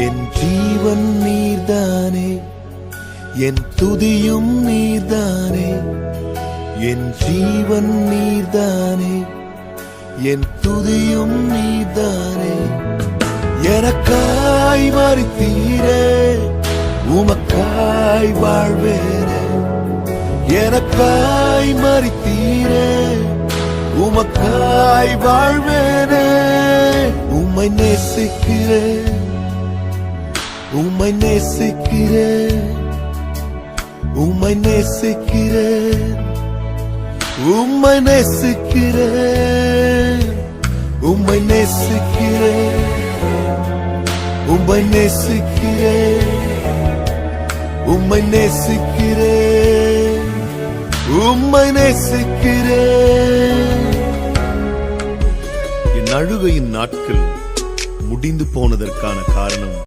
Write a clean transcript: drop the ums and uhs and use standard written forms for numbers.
என் ஜீவன் நீர்தானே, என் துதியும் நீர்தானே. என் ஜீவன் நீர்தானே, என் துதியும் நீர்தானே. எனக்காய் மரித்தீரே, உமக்காய் வாழ்வேனே. எனக்காய் மரித்தீரே, உமக்காய் வாழ்வேனே. உம்மை நேசிக்கிறேன், உம்மை நேசிக்கிறேன், உம்மை நேசிக்கிறேன், உம்மை நேசிக்கிறேன், உம்மை நேசிக்கிறேன், உம்மை நேசிக்கிறேன், உம்மை நேசிக்கிறேன், உம்மை நேசிக்கிறேன். என் அழுகையின் நாட்கள் முடிந்து போனதற்கான காரணம்